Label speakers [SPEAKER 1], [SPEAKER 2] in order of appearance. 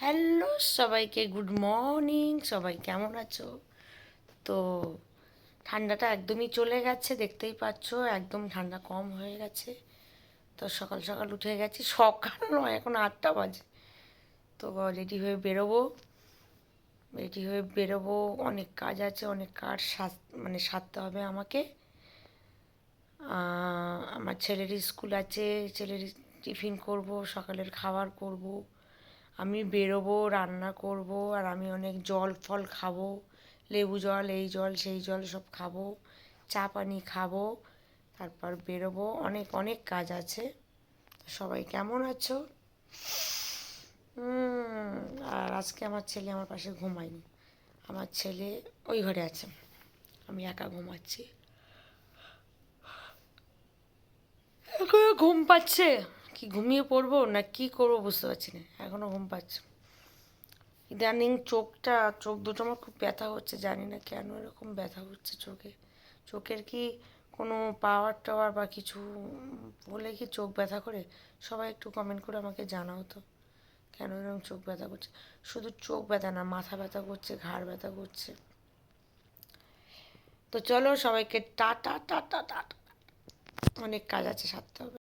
[SPEAKER 1] Hello সবাইকে, good morning. সবাই কেমন আছো? তো ঠান্ডাটা একদমই চলে গেছে, দেখতেই পাচ্ছ, একদম ঠান্ডা কম হয়ে গেছে। তো সকাল সকাল উঠে গেছি, সকাল নয়, এখন 8টা বাজে। তো রেডি হয়ে বেরোবো, অনেক কাজ আছে, অনেক কাজ সারতে হবে আমাকে। আমার ছেলের স্কুল আছে, ছেলের টিফিন করব, সকালের খাবার করব, আমি বেরোবো, রান্না করব, আর আমি অনেক জল ফল খাবো, লেবু জল, এই জল সেই জল সব খাবো, চা পানি খাবো, তারপর বেরোবো, অনেক অনেক কাজ আছে। সবাই কেমন আছো? আর আজকে আমার ছেলে আমার পাশে ঘুমায়নি, আমার ছেলে ওই ঘরে আছে, আমি একা ঘুমাচ্ছি। এখনো ঘুম পাচ্ছে, কি ঘুমিয়ে পড়বো না কি করবো বুঝতে পারছি না, এখনো ঘুম পাচ্ছে। ইদানিং চোখ দুটো আমার খুব ব্যথা হচ্ছে, জানি না কেন এরকম ব্যথা হচ্ছে চোখে। চোখের কি কোনো পাওয়ার টাওয়ার বা কিছু হলে কি চোখ ব্যথা করে? সবাই একটু কমেন্ট করে আমাকে জানাও তো, কেন এরকম চোখ ব্যথা করছে? শুধু চোখ ব্যথা না, মাথা ব্যথা করছে, ঘাড় ব্যথা করছে। তো চলো সবাইকে টাটা টাটা টাটা, অনেক কাজ আছে, সারতে হবে।